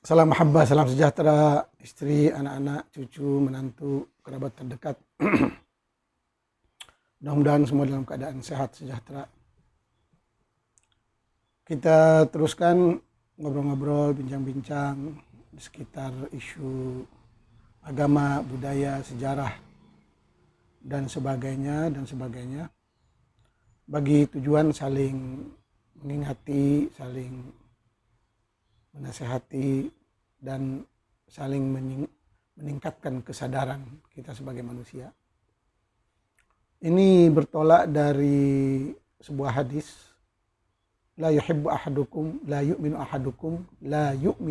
Salam mahabbah, salam sejahtera, istri, anak-anak, cucu, menantu, kerabat terdekat. Mudah-mudahan semua dalam keadaan sehat, sejahtera. Kita teruskan ngobrol-ngobrol, bincang-bincang di sekitar isu agama, budaya, sejarah, dan sebagainya. Bagi tujuan saling mengingati, saling menasehati, dan saling meningkatkan kesadaran kita sebagai manusia. Ini bertolak dari sebuah hadis, la yu'minu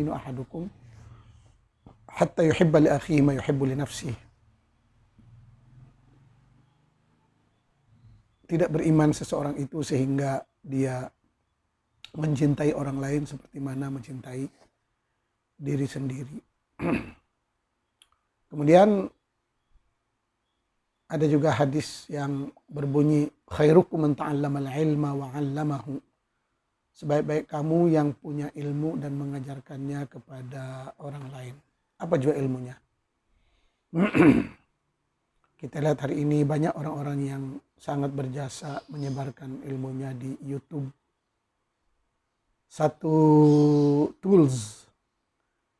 ahadukum hatta yuhibba li akhihi ma yuhibbu li nafsihi. Tidak beriman seseorang itu sehingga dia mencintai orang lain seperti mana mencintai diri sendiri. Kemudian ada juga hadis yang berbunyi, khairukum man ta'allamal ilma wa 'allamahu. Sebaik-baik kamu yang punya ilmu dan mengajarkannya kepada orang lain. Apa juga ilmunya? Kita lihat hari ini banyak orang-orang yang sangat berjasa menyebarkan ilmunya di YouTube. Satu tools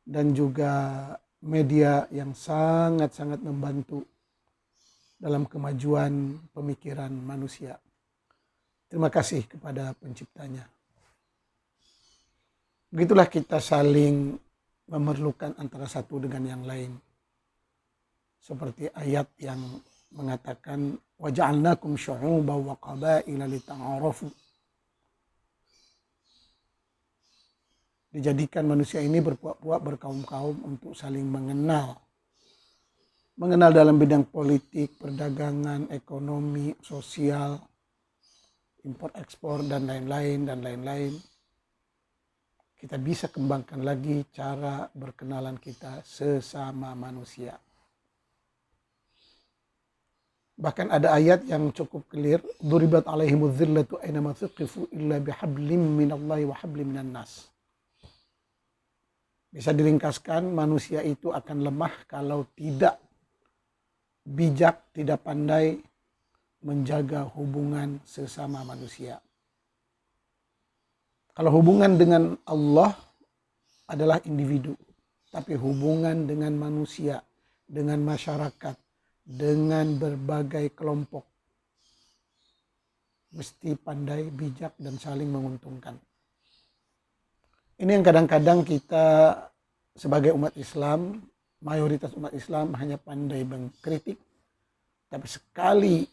dan juga media yang sangat-sangat membantu dalam kemajuan pemikiran manusia. Terima kasih kepada penciptanya. Begitulah kita saling memerlukan antara satu dengan yang lain. Seperti ayat yang mengatakan waja'alnakum syu'uban wa qabaila lita'arafu. Dijadikan manusia ini berpuak-puak, berkaum-kaum untuk saling mengenal. Mengenal dalam bidang politik, perdagangan, ekonomi, sosial, impor ekspor dan lain-lain. Kita bisa kembangkan lagi cara berkenalan kita sesama manusia. Bahkan ada ayat yang cukup clear, duribat alaihimudz zillatu aina ma thuqifu illa bihablim minallahi wa hablim minan nas. Bisa diringkaskan, manusia itu akan lemah kalau tidak bijak, tidak pandai menjaga hubungan sesama manusia. Kalau hubungan dengan Allah adalah individu, tapi hubungan dengan manusia, dengan masyarakat, dengan berbagai kelompok, mesti pandai, bijak, dan saling menguntungkan. Ini yang kadang-kadang kita sebagai umat Islam, mayoritas umat Islam hanya pandai mengkritik, tapi sekali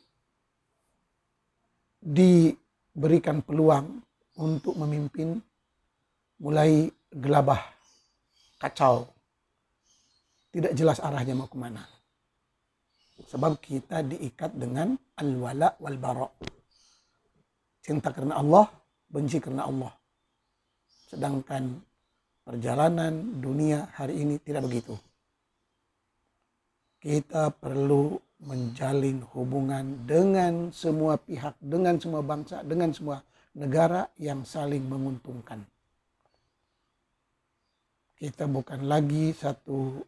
diberikan peluang untuk memimpin, mulai gelabah, kacau, tidak jelas arahnya mau kemana. Sebab kita diikat dengan al-wala wal-bara. Cinta karena Allah, benci karena Allah. Sedangkan perjalanan dunia hari ini tidak begitu. Kita perlu menjalin hubungan dengan semua pihak, dengan semua bangsa, dengan semua negara yang saling menguntungkan. Kita bukan lagi satu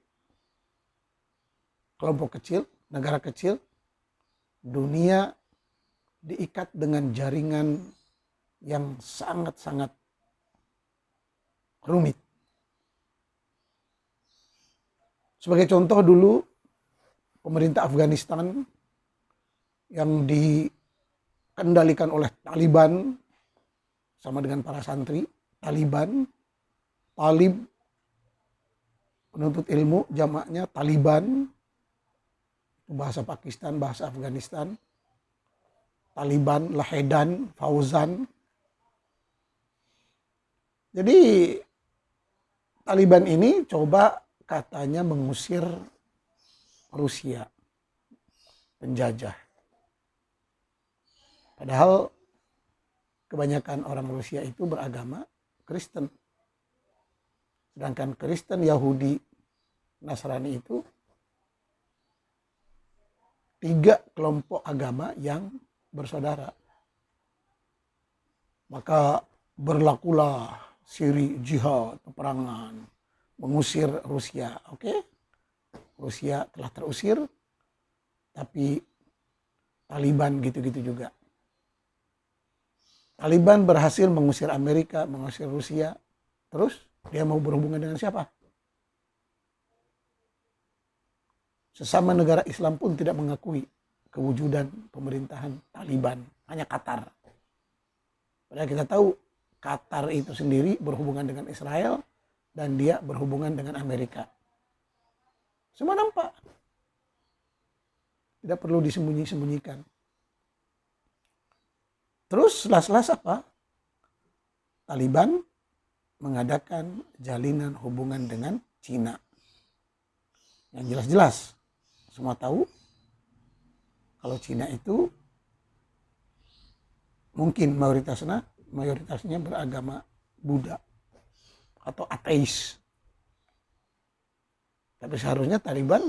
kelompok kecil, negara kecil. Dunia diikat dengan jaringan yang sangat-sangat rumit. Sebagai contoh dulu, pemerintah Afghanistan yang dikendalikan oleh Taliban, sama dengan para santri, Talib, penuntut ilmu, jamaknya Taliban, bahasa Pakistan, bahasa Afghanistan, Taliban, Lahedan, Fauzan. Jadi Taliban ini coba katanya mengusir Rusia, penjajah. Padahal kebanyakan orang Rusia itu beragama Kristen. Sedangkan Kristen, Yahudi, Nasrani itu 3 kelompok agama yang bersaudara. Maka berlakulah siri jihad, peperangan. mengusir Rusia. Oke, Rusia telah terusir, tapi Taliban gitu-gitu juga. Taliban berhasil mengusir Amerika, mengusir Rusia. Terus dia mau berhubungan dengan siapa? Sesama negara Islam pun tidak mengakui kewujudan pemerintahan Taliban. Hanya Qatar. Padahal kita tahu Qatar itu sendiri berhubungan dengan Israel dan dia berhubungan dengan Amerika. Semua nampak. Tidak perlu disembunyi-sembunyikan. Terus setelah apa? Taliban mengadakan jalinan hubungan dengan Cina. Yang jelas-jelas semua tahu kalau Cina itu mungkin mayoritasnya beragama Buddha atau ateis. Tapi seharusnya Taliban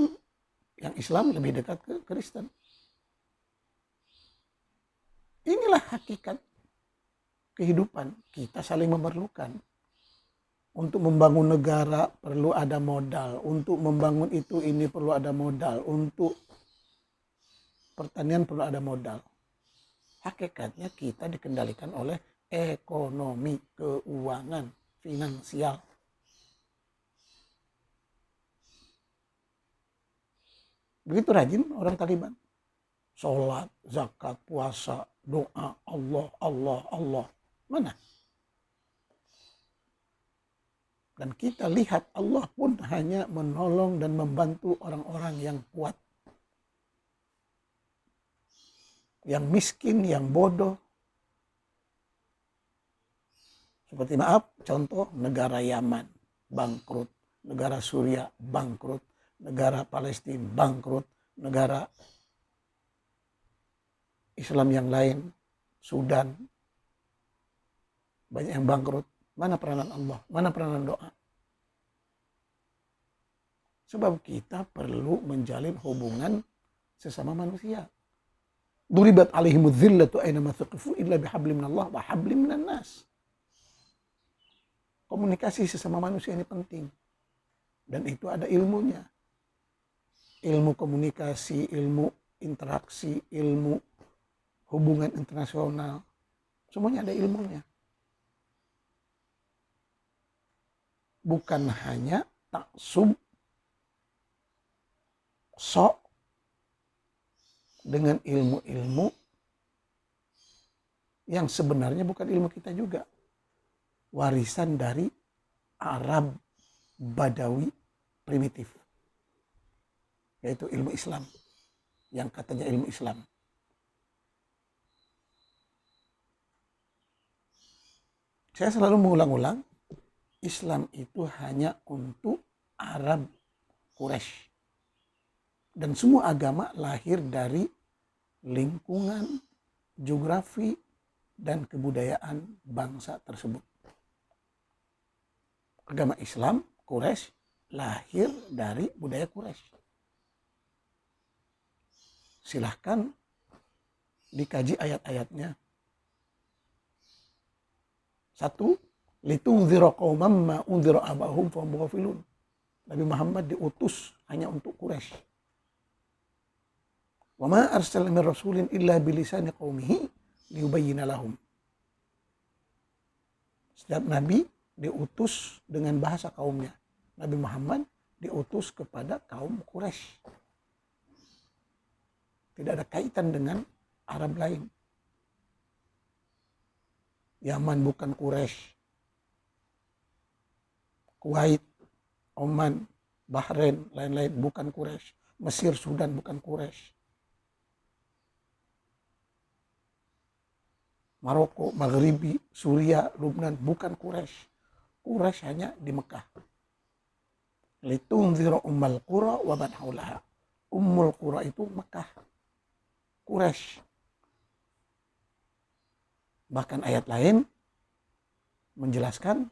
yang Islam lebih dekat ke Kristen. Inilah hakikat kehidupan. Kita saling memerlukan. Untuk membangun negara perlu ada modal. Untuk membangun ini perlu ada modal. Untuk pertanian perlu ada modal. Hakikatnya kita dikendalikan oleh ekonomi, keuangan, finansial. Begitu rajin orang Taliban. Sholat, zakat, puasa, doa, Allah, Allah, Allah. Mana? Dan kita lihat Allah pun hanya menolong dan membantu orang-orang yang kuat. Yang miskin, yang bodoh. Seperti contoh negara Yaman bangkrut, negara Suriah bangkrut, negara Palestina bangkrut, negara Islam yang lain, Sudan, banyak yang bangkrut. Mana peranan Allah? Mana peranan doa? Sebab kita perlu menjalin hubungan sesama manusia. Duribat alaihimudz zillatu aina thaqifu illa bihablim minallah wa hablim minan nas. Komunikasi sesama manusia ini penting. Dan itu ada ilmunya. Ilmu komunikasi, ilmu interaksi, ilmu hubungan internasional. Semuanya ada ilmunya. Bukan hanya taksub, sok dengan ilmu-ilmu yang sebenarnya bukan ilmu kita juga. Warisan dari Arab Badawi primitif. Yaitu ilmu Islam. Yang katanya ilmu Islam. Saya selalu mengulang-ulang. Islam itu hanya untuk Arab Quraisy. Dan semua agama lahir dari lingkungan, geografi, dan kebudayaan bangsa tersebut. Agama Islam, Quraisy, lahir dari budaya Quraisy. Silahkan dikaji ayat-ayatnya. 1. Litunzira qauman ma unzira abahum fahum ghafilun. Nabi Muhammad diutus hanya untuk Quraisy. Wa ma arsalna min rasulin illa bilisani qaumihi liyubayyina lahum. Setiap nabi diutus dengan bahasa kaumnya. Nabi Muhammad diutus kepada kaum Quraisy. Tidak ada kaitan dengan Arab lain. Yaman bukan Quraisy. Kuwait, Oman, Bahrain, lain-lain bukan Quraisy. Mesir, Sudan bukan Quraisy. Maroko, Maghribi, Suriah, Lubnan bukan Quraisy. Quraisy hanya di Mekah. Litunzira ummal qura wa man haulaha. Ummul qura itu Mekah. Quraisy. Bahkan ayat lain menjelaskan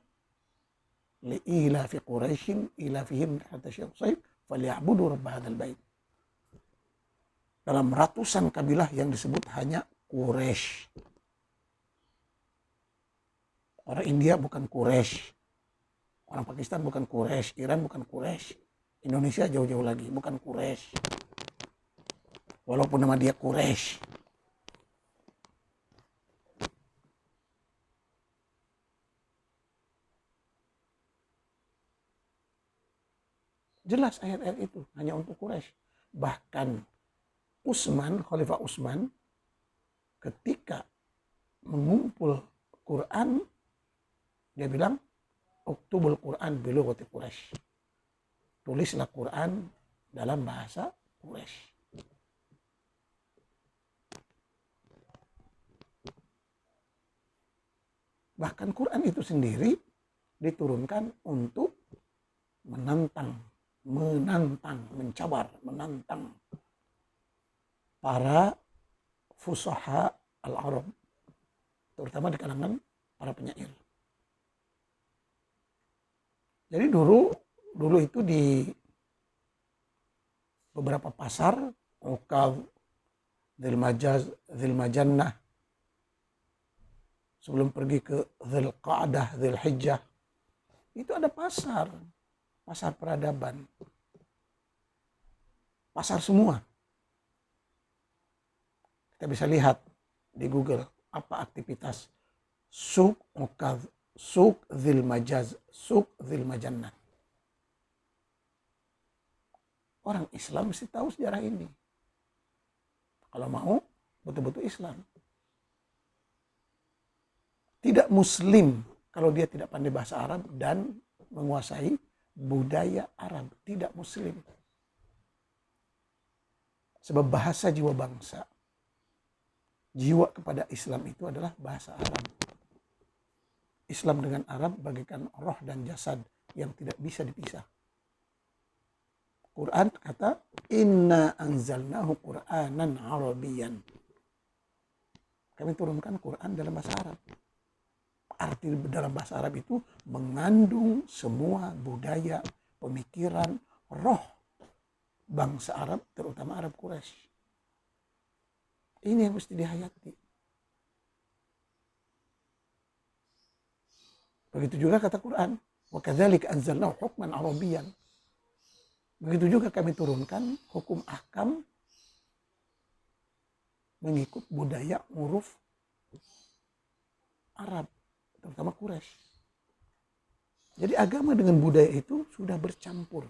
li'ilafi Quraisyin ilafihim rihlatasyil shaib falyabudu rabb hadzal bait. Dalam ratusan kabilah yang disebut hanya Quraisy. Orang India bukan Quraisy. Orang Pakistan bukan Quraisy, Iran bukan Quraisy, Indonesia jauh-jauh lagi bukan Quraisy. Walaupun nama dia Quraisy. Jelas ayat-ayat itu hanya untuk Quraisy. Bahkan Utsman, Khalifah Utsman ketika mengumpul Quran, dia bilang, "Uktubul Quran bilughati Quraisy." Tulislah Quran dalam bahasa Quraisy. Bahkan Quran itu sendiri diturunkan untuk menantang, mencabar, menantang para fusaha al-Arab, terutama di kalangan para penyair. Jadi dulu itu di beberapa pasar, Uqab, Dzil Majaz, Dzil Majannah, sebelum pergi ke Dzil Qa'dah, Dzil Hijjah, itu ada pasar peradaban, pasar semua. Kita bisa lihat di Google apa aktivitas Suq Uqab, Suq Dzil Majaz, Suq Dzil Majannah. Orang Islam mesti tahu sejarah ini. Kalau mau betul-betul Islam. Tidak Muslim kalau dia tidak pandai bahasa Arab dan menguasai budaya Arab. Tidak Muslim. Sebab bahasa jiwa bangsa, jiwa kepada Islam itu adalah bahasa Arab. Islam dengan Arab bagaikan roh dan jasad yang tidak bisa dipisah. Quran kata, "Inna anzalnahu Qur'anan Arabiyyan." Kami turunkan Quran dalam bahasa Arab. Arti dalam bahasa Arab itu mengandung semua budaya, pemikiran, roh bangsa Arab, terutama Arab Quraisy. Ini yang mesti dihayati. Begitu juga kata Quran, "Wa kadzalika anzalnahu hukman Arabiyyan." Begitu juga kami turunkan hukum ahkam mengikut budaya huruf Arab, terutama Quraisy. Jadi agama dengan budaya itu sudah bercampur.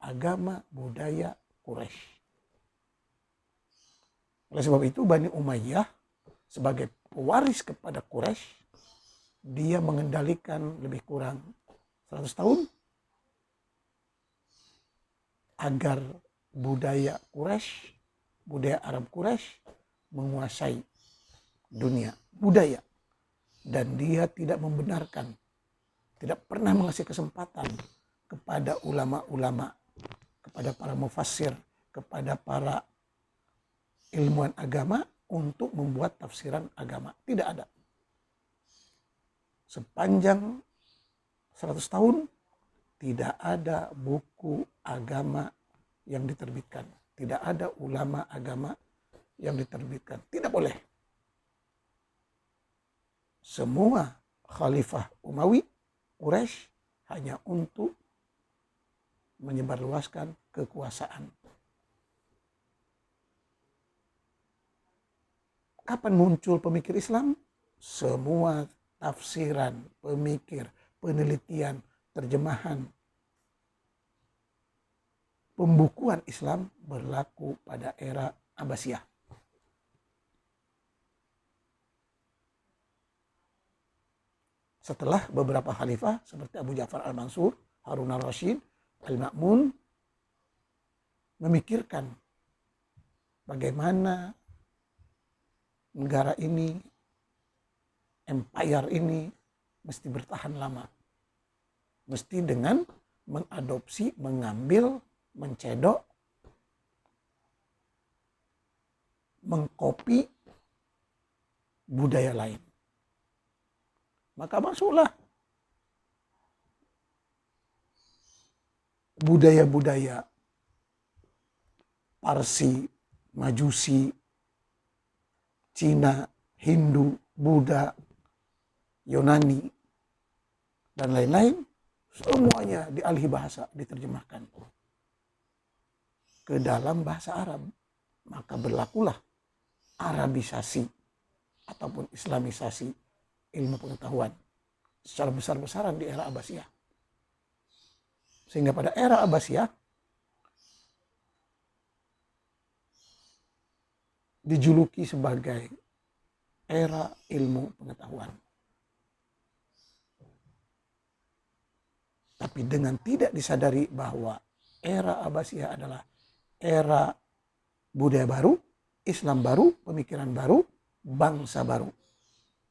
Agama, budaya, Quraisy. Oleh sebab itu Bani Umayyah sebagai pewaris kepada Quraisy, dia mengendalikan lebih kurang 100 tahun agar budaya Quraisy, budaya Arab Quraisy menguasai dunia budaya. Dan dia tidak membenarkan, tidak pernah mengasih kesempatan kepada ulama-ulama, kepada para mufassir, kepada para ilmuwan agama untuk membuat tafsiran agama. Tidak ada. Sepanjang 100 tahun tidak ada buku agama yang diterbitkan. Tidak ada ulama agama yang diterbitkan. Tidak boleh. Semua Khalifah Umawi, Quraisy hanya untuk menyebarluaskan kekuasaan. Kapan muncul pemikir Islam? Semua tafsiran, pemikir, penelitian, terjemahan, pembukuan Islam berlaku pada era Abbasiyah. Setelah beberapa khalifah seperti Abu Ja'far al-Mansur, Harun al-Rashid, Al-Ma'mun memikirkan bagaimana negara ini, empire ini mesti bertahan lama. Mesti dengan mengadopsi, mengambil, mencedok, mengkopi budaya lain. Maka masuklah budaya-budaya Parsi, Majusi, Cina, Hindu, Buddha, Yunani, dan lain-lain, semuanya dialih bahasa, diterjemahkan ke dalam bahasa Arab. Maka berlakulah Arabisasi ataupun Islamisasi ilmu pengetahuan secara besar-besaran di era Abbasiyah. Sehingga pada era Abbasiyah dijuluki sebagai era ilmu pengetahuan. Tapi dengan tidak disadari bahwa era Abbasiyah adalah era budaya baru, Islam baru, pemikiran baru, bangsa baru.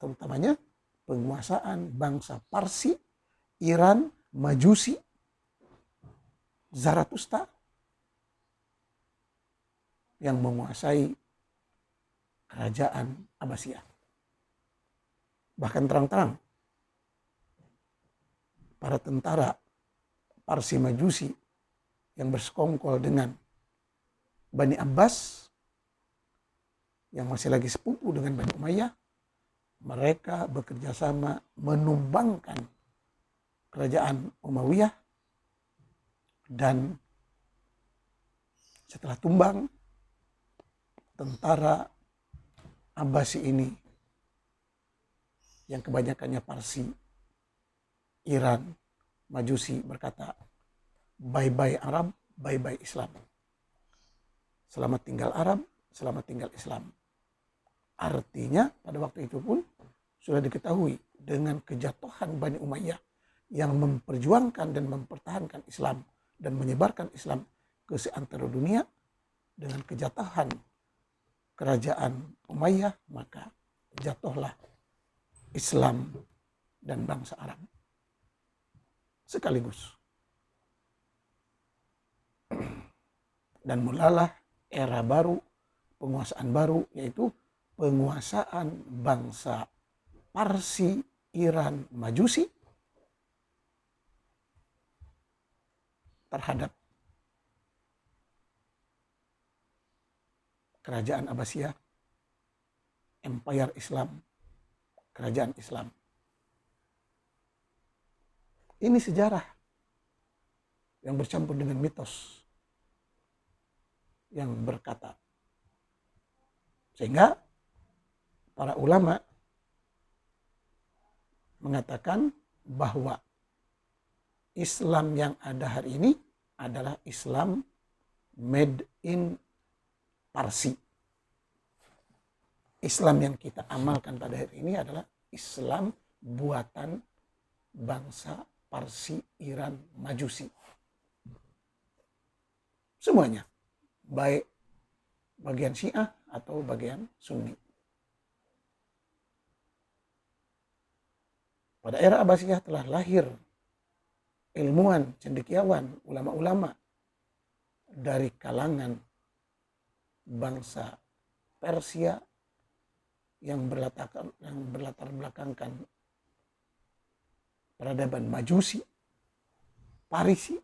Terutamanya penguasaan bangsa Parsi, Iran, Majusi, Zarathustra yang menguasai kerajaan Abbasiyah. Bahkan terang-terang para tentara Parsi Majusi yang bersekongkol dengan Bani Abbas yang masih lagi sepupu dengan Bani Umayyah, mereka bekerja sama menumbangkan kerajaan Umayyah, dan setelah tumbang, tentara Abbasi ini yang kebanyakannya Parsi, Iran, Majusi berkata, bye-bye Arab, bye-bye Islam. Selamat tinggal Arab, selamat tinggal Islam. Artinya pada waktu itu pun sudah diketahui dengan kejatuhan Bani Umayyah yang memperjuangkan dan mempertahankan Islam dan menyebarkan Islam ke seantero dunia, dengan kejatuhan kerajaan Umayyah maka jatuhlah Islam dan bangsa Arab sekaligus. Dan mulalah era baru, penguasaan baru, yaitu penguasaan bangsa Parsi, Iran, Majusi terhadap kerajaan Abbasiyah, empire Islam, kerajaan Islam. Ini sejarah yang bercampur dengan mitos yang berkata. Sehingga para ulama mengatakan bahwa Islam yang ada hari ini adalah Islam made in Parsi. Islam yang kita amalkan pada hari ini adalah Islam buatan bangsa Parsi, Iran, Majusi. Semuanya, baik bagian Syiah atau bagian Sunni. Pada era Abbasiyah telah lahir ilmuwan, cendekiawan, ulama-ulama dari kalangan bangsa Persia yang berlatar belakangkan peradaban Majusi, Parisi,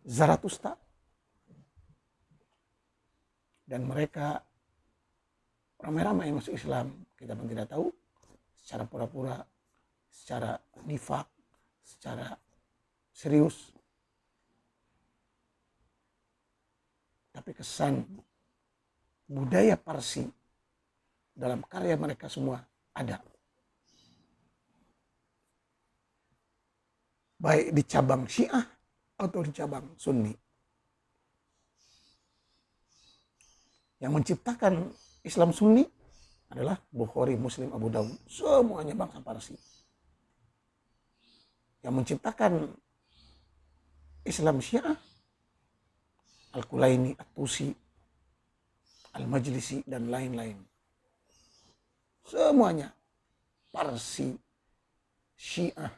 Zarathustra, dan mereka ramai-ramai masuk Islam. Kita pun tidak tahu, secara pura-pura, secara nifak, secara serius. Tapi kesan budaya Parsi dalam karya mereka semua ada. Baik di cabang Syiah atau di cabang Sunni. Yang menciptakan Islam Sunni adalah Bukhari, Muslim, Abu Dawud. Semuanya bangsa Parsi. Yang menciptakan Islam Syiah, Al-Kulaini, At-Tusi, Al-Majlisi, dan lain-lain. Semuanya Parsi, Syiah,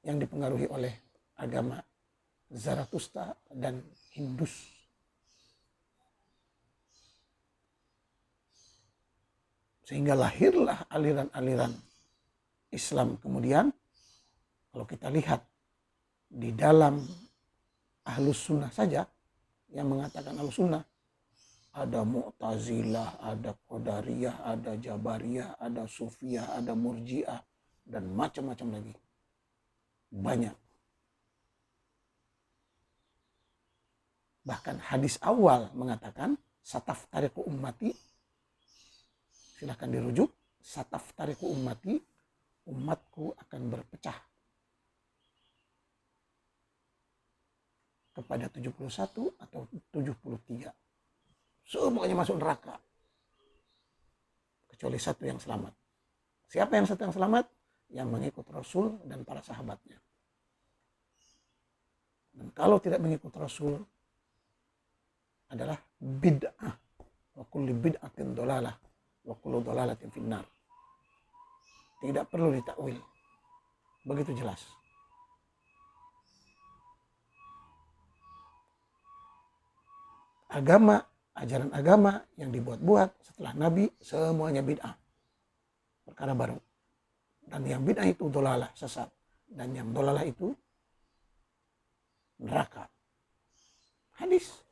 yang dipengaruhi oleh agama Zarathustra dan Hindus. Sehingga lahirlah aliran-aliran Islam kemudian. Kalau kita lihat di dalam Ahlus Sunnah saja, yang mengatakan Ahlus Sunnah, ada Mu'tazilah, ada Qadariyah, ada Jabariyah, ada Sufiyah, ada Murji'ah, dan macam-macam lagi. Banyak. Bahkan hadis awal mengatakan, sataftariqu ummati, silahkan dirujuk, sataftariqu ummati, umatku akan berpecah kepada 71 atau 73. Semuanya masuk neraka. Kecuali satu yang selamat. Siapa yang satu yang selamat? Yang mengikut Rasul dan para sahabatnya. Dan kalau tidak mengikut Rasul adalah bid'ah. Wa kulli bid'atin dolalah. Wa kullu dolalatin finnar. Tidak perlu ditakwil. Begitu jelas. Agama, ajaran agama yang dibuat-buat setelah Nabi semuanya bid'ah. Perkara baru. Dan yang bid'ah itu dolalah, sesat. Dan yang dolalah itu neraka. Hadis.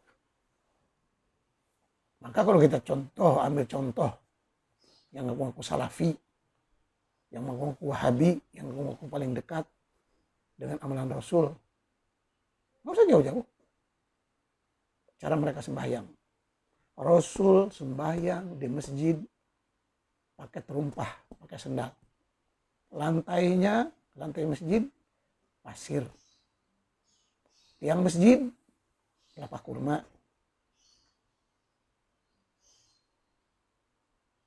Maka kalau kita ambil contoh yang mengaku salafi, yang mengaku wahabi, yang mengaku paling dekat dengan amalan Rasul, nggak usah jauh-jauh. Cara mereka sembahyang. Rasul sembahyang di masjid pakai terumpah, pakai sendal. Lantai masjid pasir. Tiang masjid kelapa kurma.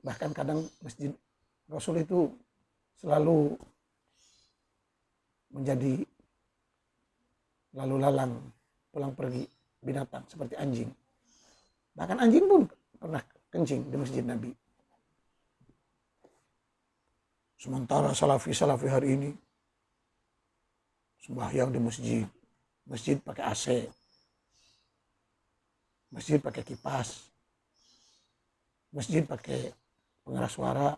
Bahkan kadang masjid Rasul itu selalu menjadi lalu lalang pulang pergi binatang seperti anjing. Bahkan anjing pun pernah kencing di masjid Nabi. Sementara salafi hari ini sembahyang di masjid. Masjid pakai AC. Masjid pakai kipas. Masjid pakai pengeras suara.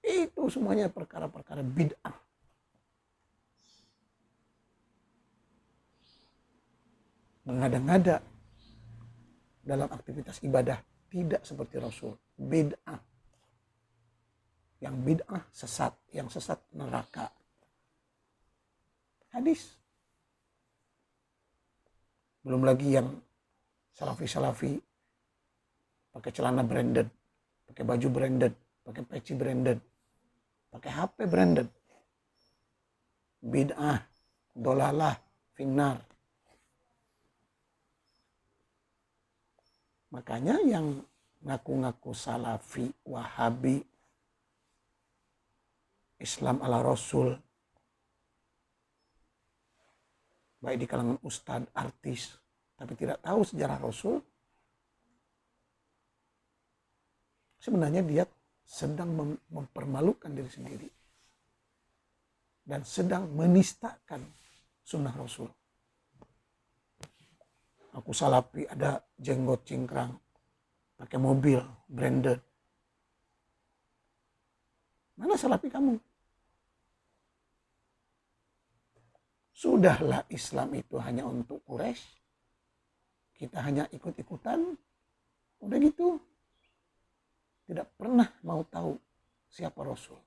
Itu semuanya perkara-perkara bid'ah. Mengada-ngada dalam aktivitas ibadah tidak seperti Rasul. Bid'ah. Yang bid'ah sesat, yang sesat neraka. Hadis. Belum lagi yang salafi pakai celana branded, pakai baju branded, pakai peci branded, pakai HP branded. Bid'ah, dolalah, finnar. Makanya yang ngaku-ngaku salafi, wahabi, Islam ala Rasul, baik di kalangan ustadz, artis, tapi tidak tahu sejarah Rasul, sebenarnya dia sedang mempermalukan diri sendiri dan sedang menistakan sunnah Rasul. Aku salafi, ada jenggot cingkrang, pakai mobil branded. Mana salafi kamu? Sudahlah, Islam itu hanya untuk Quraisy. Kita hanya ikut-ikutan. Udah gitu. Tidak pernah mau tahu siapa Rasul.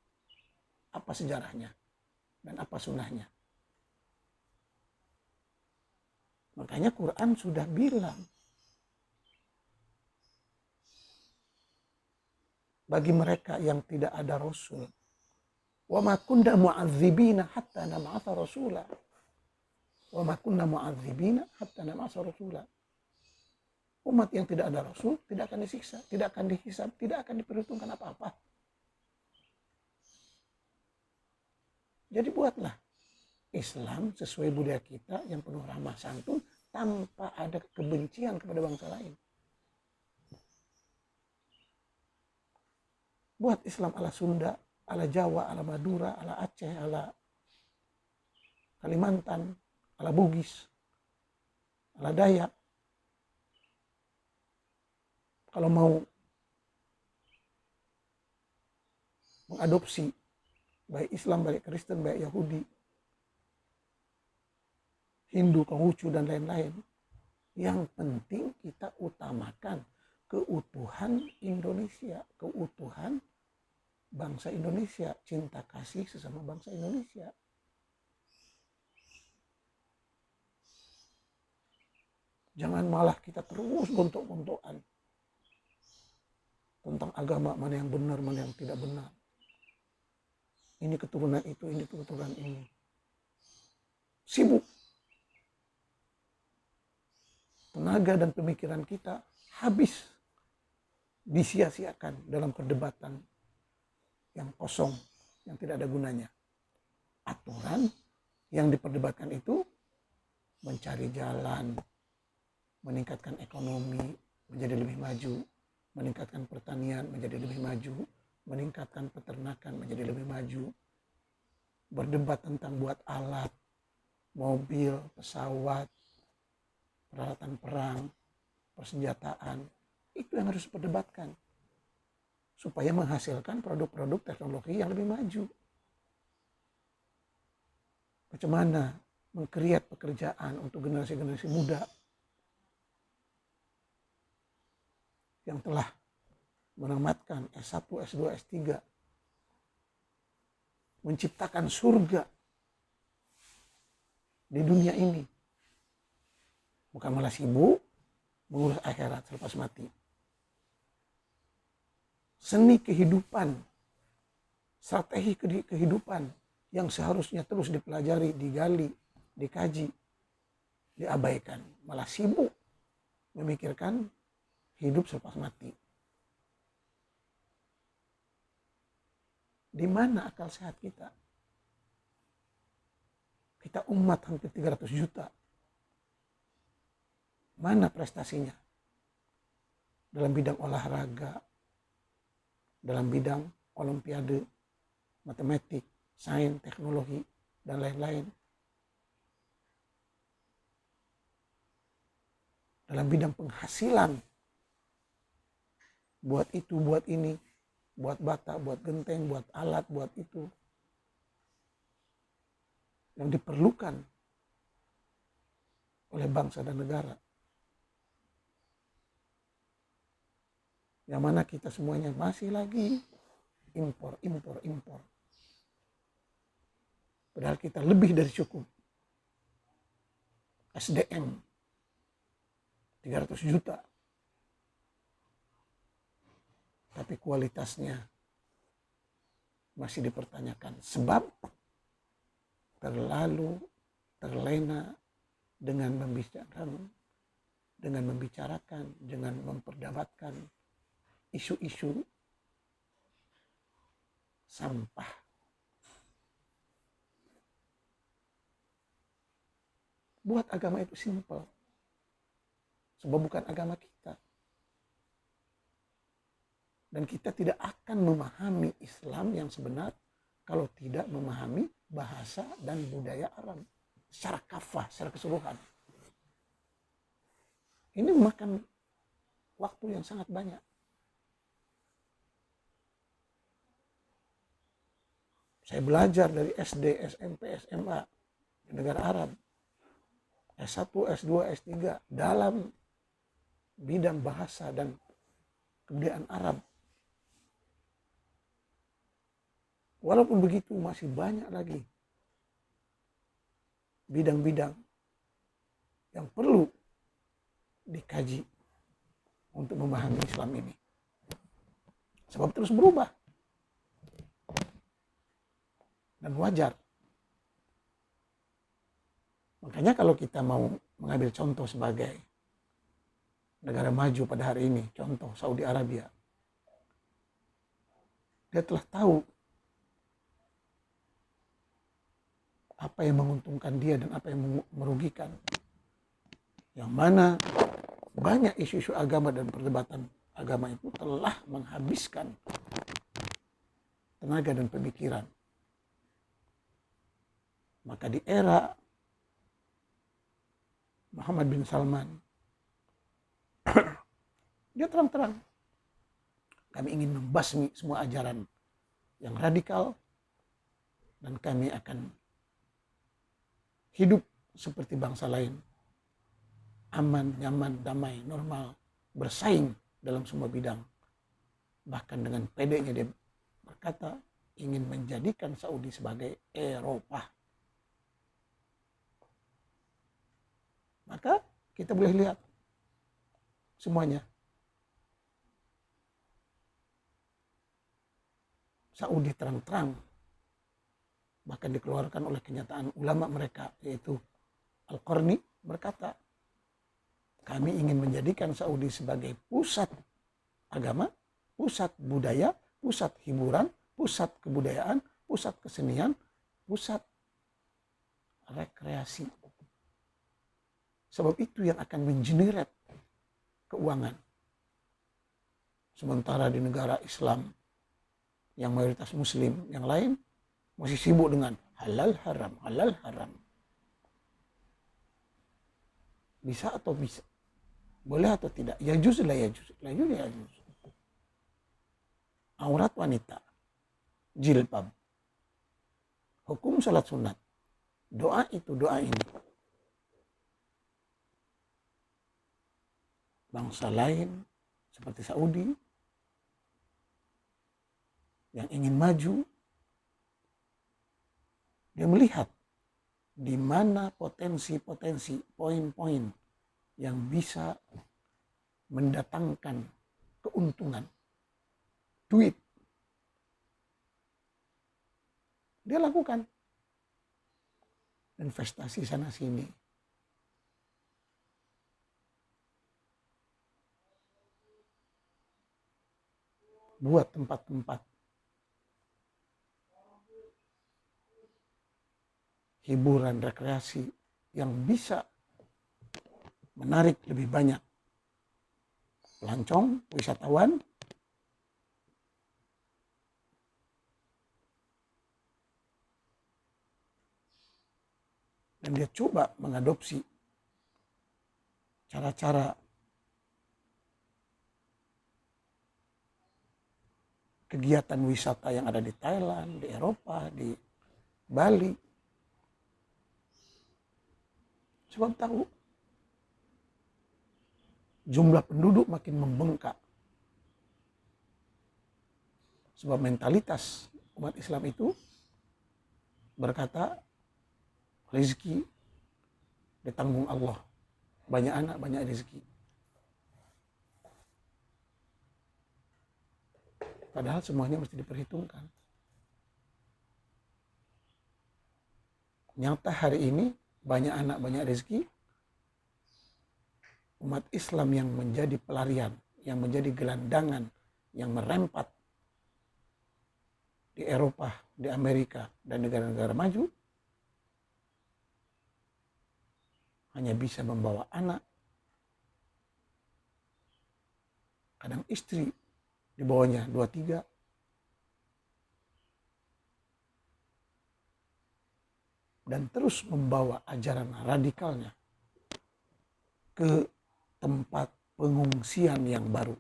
Apa sejarahnya. Dan apa sunnahnya. Makanya Quran sudah bilang. Bagi mereka yang tidak ada Rasul. Wa ma kunna mu'adzibina hatta nab'atha rasula. Wa ma kunna mu'adzibina hatta nab'atha rasula. Umat yang tidak ada Rasul tidak akan disiksa, tidak akan dihisab, tidak akan diperhitungkan apa-apa. Jadi buatlah Islam sesuai budaya kita yang penuh ramah santun tanpa ada kebencian kepada bangsa lain. Buat Islam ala Sunda, ala Jawa, ala Madura, ala Aceh, ala Kalimantan, ala Bugis, ala Dayak. Kalau mau mengadopsi baik Islam, baik Kristen, baik Yahudi, Hindu, Konghucu, dan lain-lain, yang penting kita utamakan keutuhan Indonesia, keutuhan bangsa Indonesia, cinta kasih sesama bangsa Indonesia. Jangan malah kita terus gontok-gontokan tentang agama, mana yang benar, mana yang tidak benar. Ini keturunan itu, ini keturunan ini. Sibuk. Tenaga dan pemikiran kita habis disia-siakan dalam perdebatan yang kosong, yang tidak ada gunanya. Aturan yang diperdebatkan itu mencari jalan, meningkatkan ekonomi menjadi lebih maju, meningkatkan pertanian menjadi lebih maju, meningkatkan peternakan menjadi lebih maju, berdebat tentang buat alat, mobil, pesawat, peralatan perang, persenjataan, itu yang harus diperdebatkan supaya menghasilkan produk-produk teknologi yang lebih maju. Bagaimana mengkreat pekerjaan untuk generasi-generasi muda yang telah menamatkan S1, S2, S3, menciptakan surga di dunia ini, bukan malah sibuk mengurus akhirat selepas mati. Seni kehidupan, strategi kehidupan yang seharusnya terus dipelajari, digali, dikaji, diabaikan, malah sibuk memikirkan hidup selepas mati. Di mana akal sehat kita? Kita umat hampir 300 juta. Mana prestasinya? Dalam bidang olahraga, dalam bidang olimpiade, matematik, sains, teknologi, dan lain-lain. Dalam bidang penghasilan, buat itu, buat ini, buat bata, buat genteng, buat alat, buat itu. Yang diperlukan oleh bangsa dan negara. Yang mana kita semuanya masih lagi impor. Padahal kita lebih dari cukup. SDM 300 juta. Tapi kualitasnya masih dipertanyakan. Sebab terlalu terlena dengan membicarakan, dengan memperdebatkan isu-isu sampah. Buat agama itu simpel. Sebab bukan agama kita. Dan kita tidak akan memahami Islam yang sebenar kalau tidak memahami bahasa dan budaya Arab secara kafah, secara keseluruhan. Ini memakan waktu yang sangat banyak. Saya belajar dari SD, SMP, SMA di negara Arab. S1, S2, S3 dalam bidang bahasa dan kebudayaan Arab. Walaupun begitu masih banyak lagi bidang-bidang yang perlu dikaji untuk memahami Islam ini. Sebab terus berubah. Dan wajar. Makanya kalau kita mau mengambil contoh sebagai negara maju pada hari ini, contoh Saudi Arabia, dia telah tahu apa yang menguntungkan dia dan apa yang merugikan. Yang mana banyak isu-isu agama dan perdebatan agama itu telah menghabiskan tenaga dan pemikiran. Maka di era Muhammad bin Salman, dia terang-terang, kami ingin membasmi semua ajaran yang radikal dan kami akan hidup seperti bangsa lain. Aman, nyaman, damai, normal, bersaing dalam semua bidang. Bahkan dengan pedenya dia berkata ingin menjadikan Saudi sebagai Eropa. Maka kita boleh lihat semuanya. Saudi terang-terang, bahkan dikeluarkan oleh kenyataan ulama mereka, yaitu Al-Qarni berkata, kami ingin menjadikan Saudi sebagai pusat agama, pusat budaya, pusat hiburan, pusat kebudayaan, pusat kesenian, pusat rekreasi. Sebab itu yang akan mengenerate keuangan. Sementara di negara Islam yang mayoritas muslim, yang lain masih sibuk dengan halal haram, halal haram. Bisa atau bisa? Boleh atau tidak? Ya juz lah ya juz. La juz ya juz. Aurat wanita, jilbab, hukum salat sunat, doa itu, doa ini. Bangsa lain seperti Saudi yang ingin maju, dia melihat di mana potensi-potensi, poin-poin yang bisa mendatangkan keuntungan, duit. Dia lakukan investasi sana sini. Buat tempat-tempat hiburan, rekreasi yang bisa menarik lebih banyak pelancong, wisatawan, dan dia coba mengadopsi cara-cara kegiatan wisata yang ada di Thailand, di Eropa, di Bali. Sebab tahu jumlah penduduk makin membengkak. Sebab mentalitas umat Islam itu berkata rezeki ditanggung Allah. Banyak anak, banyak rezeki. Padahal semuanya mesti diperhitungkan. Nyata hari ini banyak anak, banyak rezeki. Umat Islam yang menjadi pelarian, yang menjadi gelandangan, yang merempat di Eropa, di Amerika, dan negara-negara maju, hanya bisa membawa anak, kadang istri di bawahnya 2-3, dan terus membawa ajaran radikalnya ke tempat pengungsian yang baru.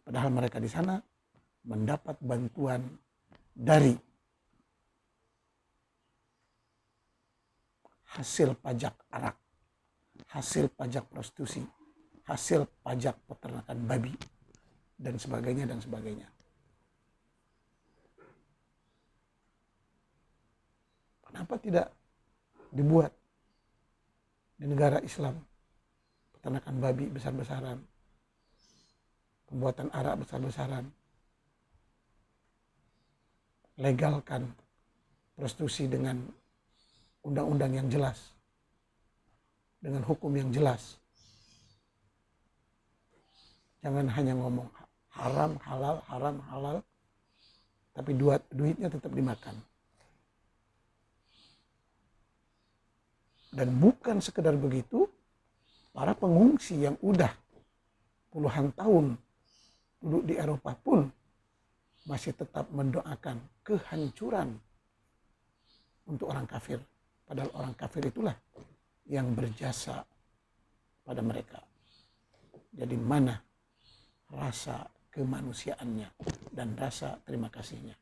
Padahal mereka di sana mendapat bantuan dari hasil pajak arak, hasil pajak prostitusi, hasil pajak peternakan babi, dan sebagainya, dan sebagainya. Kenapa tidak dibuat di negara Islam peternakan babi besar-besaran, pembuatan arak besar-besaran, legalkan prostitusi dengan undang-undang yang jelas, dengan hukum yang jelas. Jangan hanya ngomong haram, halal, tapi duitnya tetap dimakan. Dan bukan sekedar begitu, para pengungsi yang udah puluhan tahun duduk di Eropa pun masih tetap mendoakan kehancuran untuk orang kafir. Padahal orang kafir itulah yang berjasa pada mereka. Jadi mana rasa kemanusiaannya dan rasa terima kasihnya?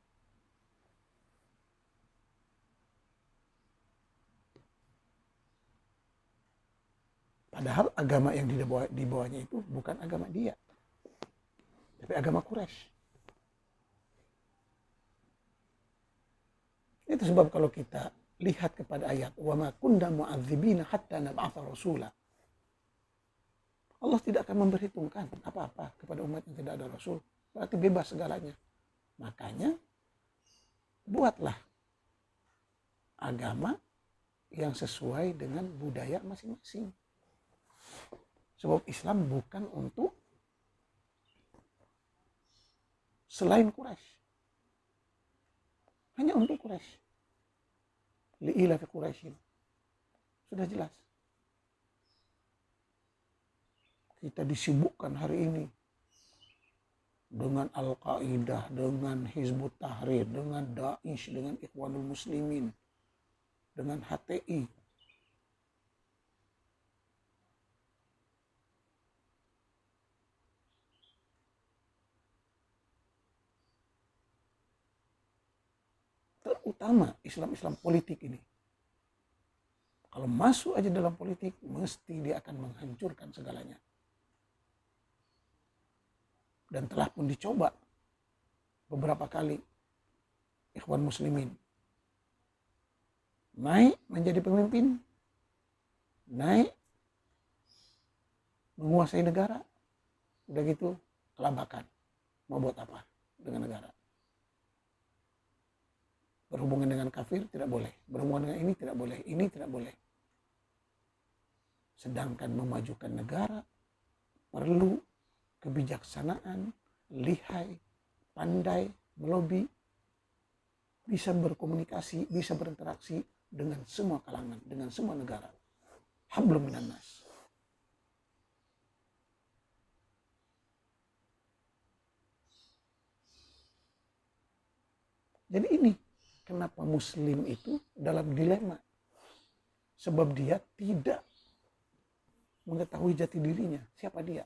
Padahal agama yang dibawanya itu bukan agama dia, tapi agama Quraisy. Itu sebab kalau kita lihat kepada ayat wa ma kunna mu'adzibina hatta nab'atha rasula. Allah tidak akan memperhitungkan apa-apa kepada umat yang tidak ada rasul. Berarti bebas segalanya. Makanya buatlah agama yang sesuai dengan budaya masing-masing. Sebab Islam bukan untuk selain Quraisy. Hanya untuk Quraisy. Li'ila fi Quraisyin. Sudah jelas. Kita disibukkan hari ini dengan Al-Qaeda, dengan Hizbut Tahrir, dengan Daesh, dengan Ikhwanul Muslimin, dengan HTI. Terutama Islam-Islam politik ini. Kalau masuk aja dalam politik, mesti dia akan menghancurkan segalanya. Dan telah pun dicoba beberapa kali Ikhwan Muslimin naik menjadi pemimpin, naik menguasai negara, udah gitu kelabakan. Mau buat apa dengan negara? Berhubungan dengan kafir tidak boleh, berhubungan dengan ini tidak boleh, ini tidak boleh. Sedangkan memajukan negara perlu kebijaksanaan, lihai, pandai, melobi, bisa berkomunikasi, bisa berinteraksi dengan semua kalangan, dengan semua negara. Hablum minan nas. Jadi ini kenapa Muslim itu dalam dilema. Sebab dia tidak mengetahui jati dirinya, siapa dia.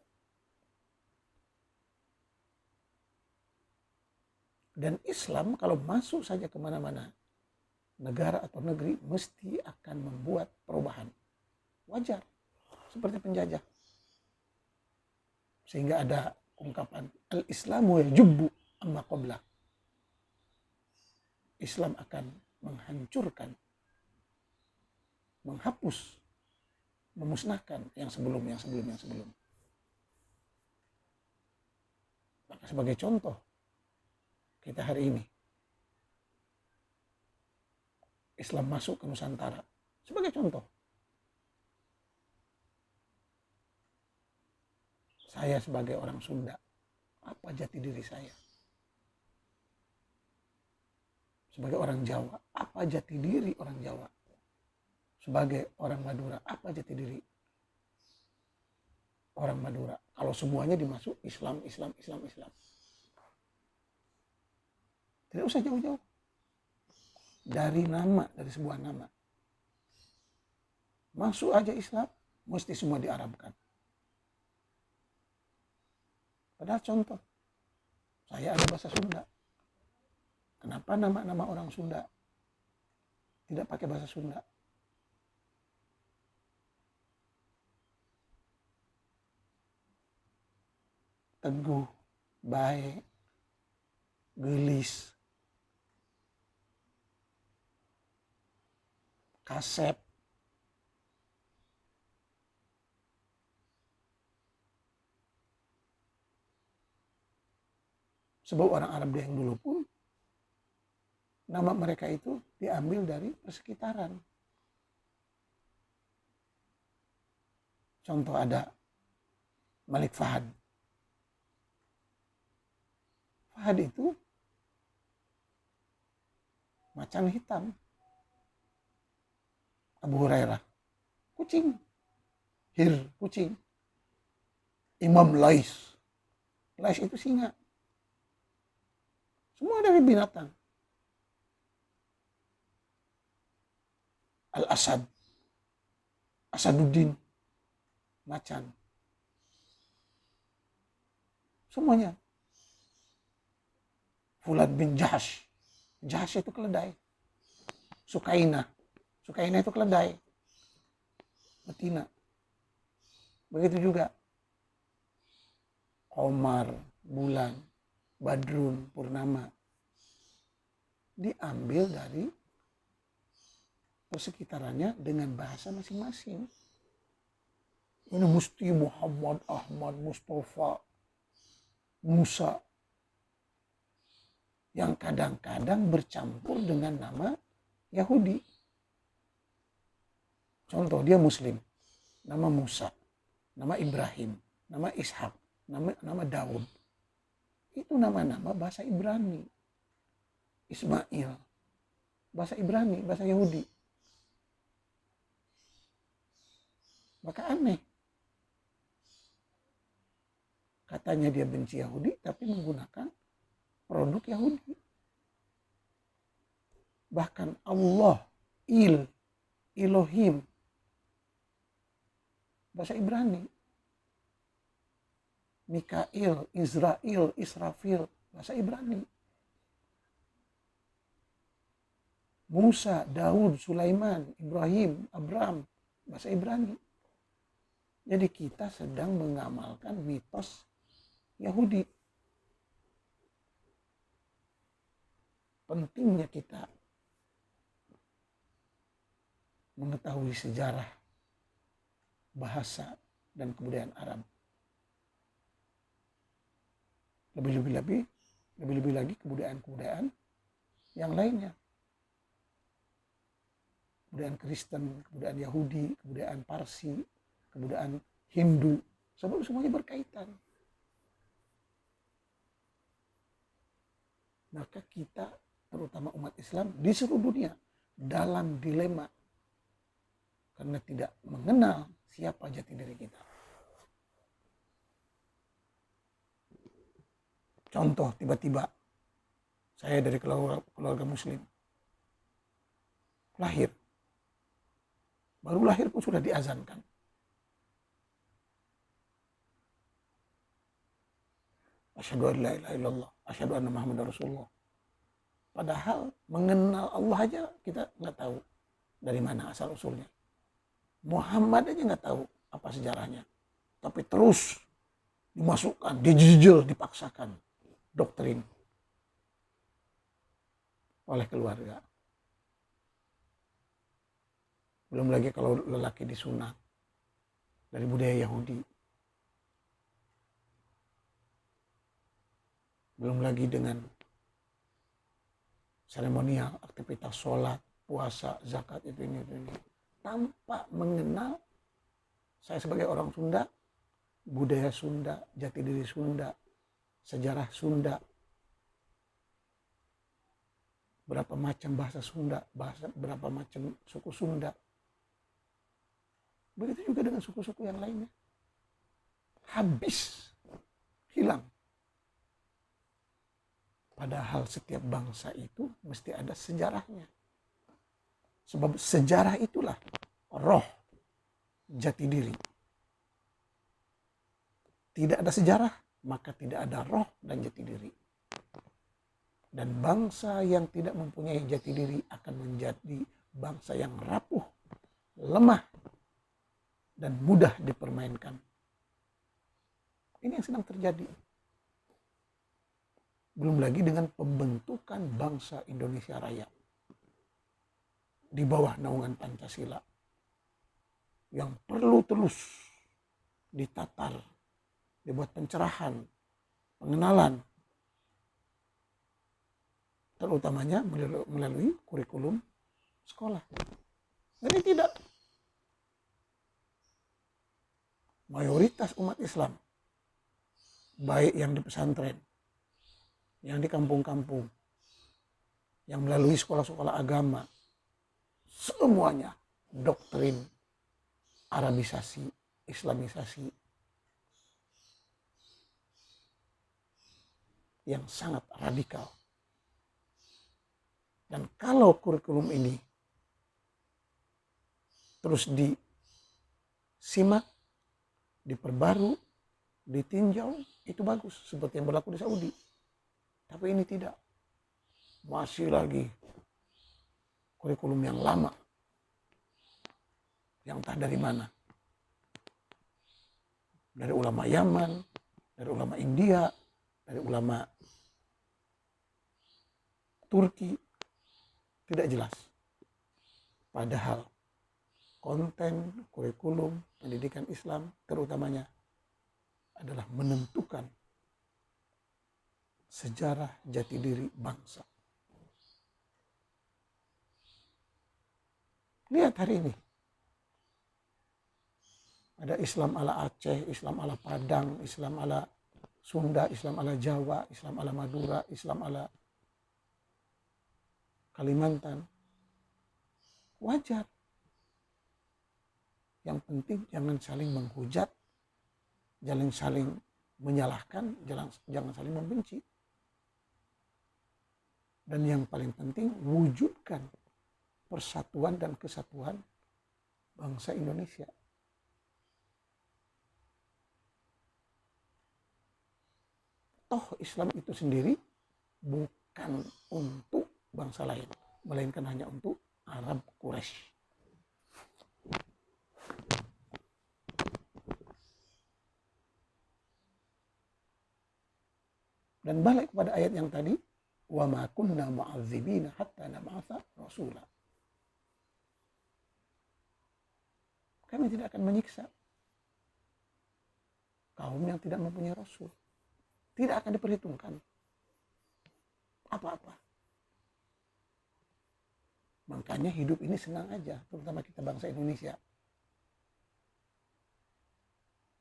Dan Islam kalau masuk saja kemana-mana, negara atau negeri mesti akan membuat perubahan. Wajar, seperti penjajah. Sehingga ada ungkapan, Al-Islamu yajubbu amma qablah. Islam akan menghancurkan, menghapus, memusnahkan yang sebelum. Maka sebagai contoh, kita hari ini, Islam masuk ke Nusantara. Sebagai contoh, saya sebagai orang Sunda, apa jati diri saya? Sebagai orang Jawa, apa jati diri orang Jawa? Sebagai orang Madura, apa jati diri orang Madura? Kalau semuanya dimasuk Islam. Tidak usah jauh-jauh. Dari nama, dari sebuah nama. Masuk aja Islam, mesti semua diarabkan. Padahal contoh, saya ada bahasa Sunda. Kenapa nama-nama orang Sunda tidak pakai bahasa Sunda? Teguh, baik, gelis, kasep, sebab orang Arab yang dulu pun nama mereka itu diambil dari persekitaran. Contoh ada Malik Fahad. Fahad itu macan hitam. Abu Hurairah, kucing. Hir, kucing. Imam Lais. Lais itu singa. Semua dari binatang. Al-Asad. Asaduddin. Macan. Semuanya. Fuad bin Jahash. Jahash itu keledai. Sukaina. Sukaina itu keledai. Betina. Begitu juga. Qamar, bulan, Badrun, Purnama. Diambil dari persekitarannya dengan bahasa masing-masing. Ini mesti Muhammad, Ahmad, Mustafa, Musa. Yang kadang-kadang bercampur dengan nama Yahudi. Contoh, dia Muslim. Nama Musa, nama Ibrahim, nama Ishak, nama Daud. Itu nama-nama bahasa Ibrani. Ismail, bahasa Ibrani, bahasa Yahudi. Maka aneh. Katanya dia benci Yahudi, tapi menggunakan produk Yahudi. Bahkan Allah, Elohim, bahasa Ibrani. Mikail, Israel, Israfil, bahasa Ibrani. Musa, Daud, Sulaiman, Ibrahim, Abraham, bahasa Ibrani. Jadi kita sedang mengamalkan mitos Yahudi. Pentingnya kita mengetahui sejarah, bahasa, dan kebudayaan Arab. Lebih-lebih lagi kebudayaan-kebudayaan yang lainnya. Kebudayaan Kristen, kebudayaan Yahudi, kebudayaan Parsi, kebudayaan Hindu. Sebab semuanya berkaitan. Maka kita, terutama umat Islam di seluruh dunia, dalam dilema. Karena tidak mengenal siapa jati diri kita. Contoh, tiba-tiba saya dari keluarga Muslim. Lahir. Baru lahir pun sudah diazankan. Asyhadu an la ilaha illallah, asyhadu anna Muhammadar Rasulullah. Padahal mengenal Allah aja kita nggak tahu dari mana asal usulnya. Muhammad aja nggak tahu apa sejarahnya. Tapi terus dimasukkan, dijijil, dipaksakan doktrin oleh keluarga. Belum lagi kalau lelaki disunat dari budaya Yahudi. Belum lagi dengan seremonial, aktivitas sholat, puasa, zakat, itu ini. Tanpa mengenal saya sebagai orang Sunda, budaya Sunda, jati diri Sunda, sejarah Sunda, berapa macam bahasa Sunda, berapa macam suku Sunda. Begitu juga dengan suku-suku yang lainnya. Habis, hilang. Padahal setiap bangsa itu mesti ada sejarahnya. Sebab sejarah itulah roh jati diri. Tidak ada sejarah, maka tidak ada roh dan jati diri. Dan bangsa yang tidak mempunyai jati diri akan menjadi bangsa yang rapuh, lemah, dan mudah dipermainkan. Ini yang sedang terjadi. Belum lagi dengan pembentukan bangsa Indonesia Raya di bawah naungan Pancasila yang perlu terus ditatar, dibuat pencerahan, pengenalan, terutamanya melalui kurikulum sekolah. Ini tidak. Mayoritas umat Islam, baik yang di pesantren, yang di kampung-kampung, yang melalui sekolah-sekolah agama, semuanya doktrin Arabisasi, Islamisasi yang sangat radikal. Dan kalau kurikulum ini terus disimak, diperbaru, ditinjau, itu bagus. Seperti yang berlaku di Saudi. Tapi ini tidak. Masih lagi kurikulum yang lama. Yang entah dari mana. Dari ulama Yaman, dari ulama India, dari ulama Turki. Tidak jelas. Padahal konten, kurikulum, pendidikan Islam terutamanya adalah menentukan sejarah jati diri bangsa. Lihat hari ini. Ada Islam ala Aceh, Islam ala Padang, Islam ala Sunda, Islam ala Jawa, Islam ala Madura, Islam ala Kalimantan. Wajar. Yang penting jangan saling menghujat, jangan saling menyalahkan, jangan saling membenci. Dan yang paling penting, wujudkan persatuan dan kesatuan bangsa Indonesia. Toh Islam itu sendiri bukan untuk bangsa lain, melainkan hanya untuk Arab Quraisy. Dan balik kepada ayat yang tadi, wa ma kunna mu'adzibina hatta nab'atha rasula. Kami tidak akan menyiksa kaum yang tidak mempunyai rasul. Tidak akan diperhitungkan apa-apa. Makanya hidup ini senang aja, terutama kita bangsa Indonesia.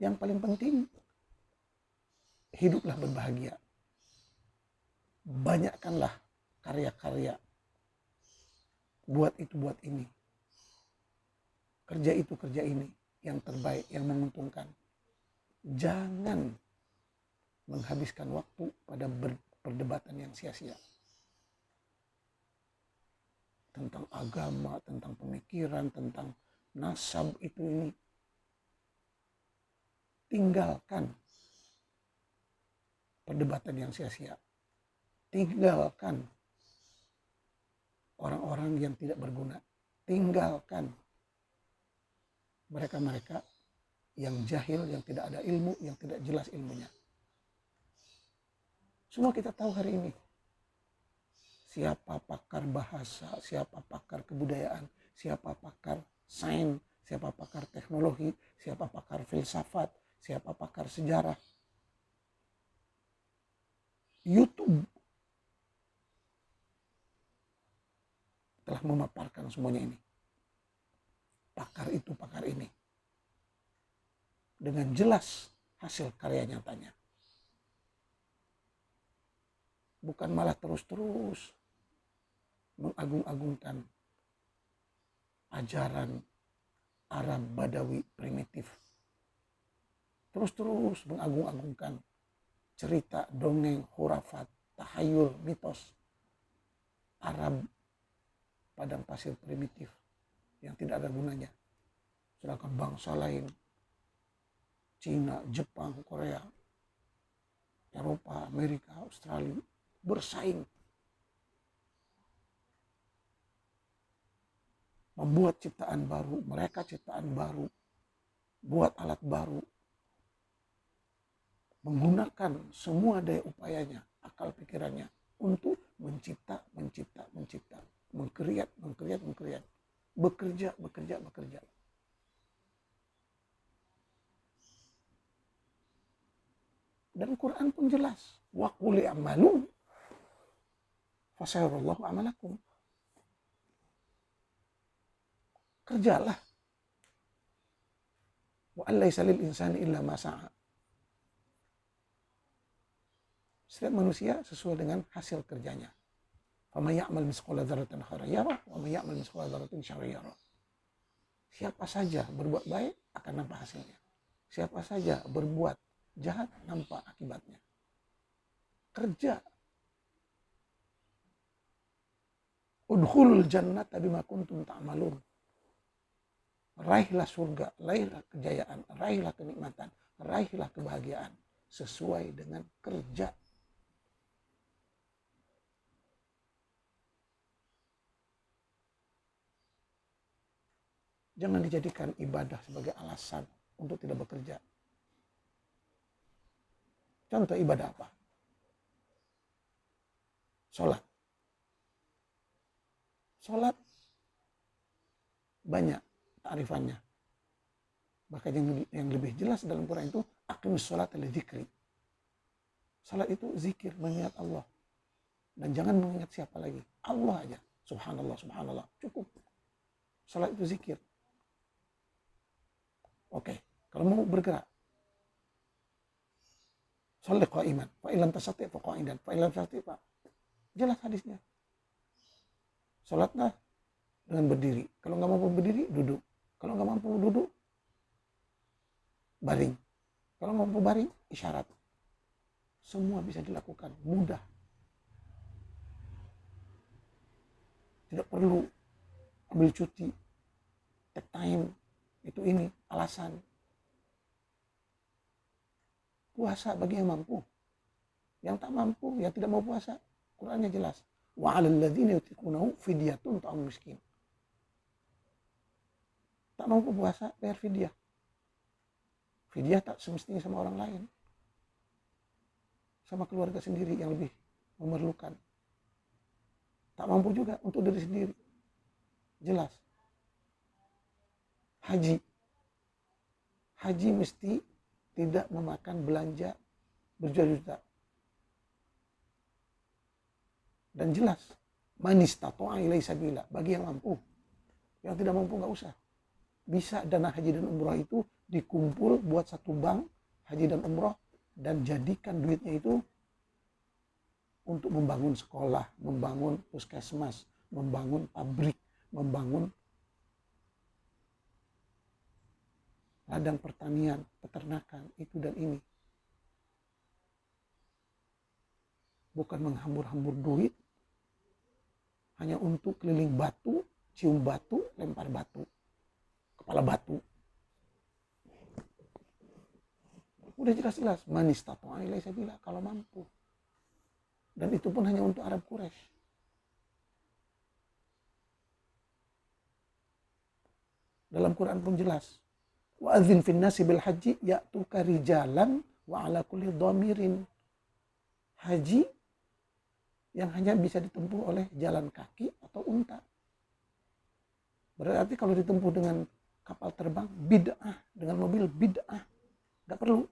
Yang paling penting, hiduplah berbahagia. Banyakkanlah karya-karya. Buat itu, buat ini. Kerja itu, kerja ini. Yang terbaik, yang menguntungkan. Jangan menghabiskan waktu pada perdebatan yang sia-sia. Tentang agama, tentang pemikiran, tentang nasab itu ini. Tinggalkan perdebatan yang sia-sia. Tinggalkan orang-orang yang tidak berguna. Tinggalkan mereka-mereka yang jahil, yang tidak ada ilmu, yang tidak jelas ilmunya. Semua kita tahu hari ini. Siapa pakar bahasa, siapa pakar kebudayaan, siapa pakar sains, siapa pakar teknologi, siapa pakar filsafat, siapa pakar sejarah. YouTube telah memaparkan semuanya ini. Pakar itu, pakar ini. Dengan jelas hasil karya nyatanya. Bukan malah terus-terus mengagung-agungkan ajaran Arab Badawi primitif. Terus-terus mengagung-agungkan cerita, dongeng, khurafat, tahayul, mitos Arab padang pasir primitif yang tidak ada gunanya. Sedangkan bangsa lain, Cina, Jepang, Korea, Eropa, Amerika, Australia, bersaing. Membuat ciptaan baru, mereka ciptaan baru, buat alat baru, menggunakan semua daya upayanya, akal pikirannya untuk mencipta, mengkreat. Bekerja. Dan Quran pun jelas, wa qul i'malu fasayarallahu amalakum. Kerjalah. Wa allaysa lil insani illa ma sa'a. Setiap manusia sesuai dengan hasil kerjanya. Faman ya'mal misqala dzarratin khairan yarah wa man ya'mal misqala dzarratin syarran yarah. Siapa saja berbuat baik akan nampak hasilnya. Siapa saja berbuat jahat nampak akibatnya. Kerja. Udkhulul jannata bima kuntum ta'malun. Raihlah surga, raihlah kejayaan, raihlah kenikmatan, raihlah kebahagiaan sesuai dengan kerja. Jangan dijadikan ibadah sebagai alasan untuk tidak bekerja. Contoh ibadah apa? Sholat. Sholat banyak ta'rifannya. Bahkan yang lebih jelas dalam Quran itu aqimus sholata li dzikri. Salat itu zikir, mengingat Allah. Dan jangan mengingat siapa lagi. Allah aja. Subhanallah, subhanallah. Cukup. Salat itu zikir. Oke. Kalau mau bergerak. Sholli qa'iman. Fa illam tastati' fa qa'idan. Fa illam tastati' fa. Jelas hadisnya. Salatlah dengan berdiri. Kalau nggak mampu berdiri, duduk. Kalau nggak mampu duduk, baring. Kalau nggak mampu baring, isyarat. Semua bisa dilakukan. Mudah. Tidak perlu ambil cuti. Take time. Itu ini alasan. Puasa bagi yang mampu. Yang tak mampu, yang tidak mau puasa. Qurannya jelas. Wa 'alal ladzina yutiqunahu fidyatun ta'am miskin. Tak mampu puasa, bayar fidyah. Fidyah tak semestinya sama orang lain. Sama keluarga sendiri yang lebih memerlukan. Tak mampu juga untuk diri sendiri. Jelas. Haji. Haji mesti tidak memakan belanja berjuta-juta. Dan jelas. Man istata'a ilaihi sabila. Bagi yang mampu. Yang tidak mampu nggak usah. Bisa dana haji dan umroh itu dikumpul buat satu bank haji dan umroh. Dan jadikan duitnya itu untuk membangun sekolah, membangun puskesmas, membangun pabrik, membangun ladang pertanian, peternakan, itu dan ini. Bukan menghambur-hambur duit hanya untuk keliling batu, cium batu, lempar batu, kepala batu. Udah jelas-jelas, man istata'a ilaihi sabila, kalau mampu. Dan itu pun hanya untuk Arab Quraisy. Dalam Quran pun jelas. Wa adzin fin nasi bil haji ya'tuka rijalan wa ala kulli dhamirin. Haji yang hanya bisa ditempuh oleh jalan kaki atau unta. Berarti kalau ditempuh dengan kapal terbang, bid'ah. Dengan mobil, bid'ah. Gak perlu.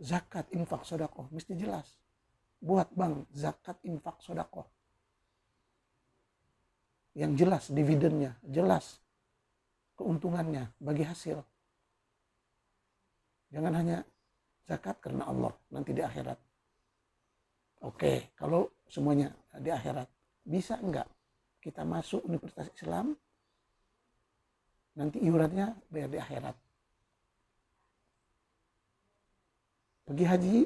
Zakat, infak, sodakoh. Mesti jelas. Buat bank, zakat, infak, sodakoh. Yang jelas dividennya, jelas keuntungannya bagi hasil. Jangan hanya zakat karena Allah, nanti di akhirat. Oke, kalau semuanya di akhirat. Bisa enggak kita masuk Universitas Islam, nanti iurannya bayar di akhirat. Pergi haji,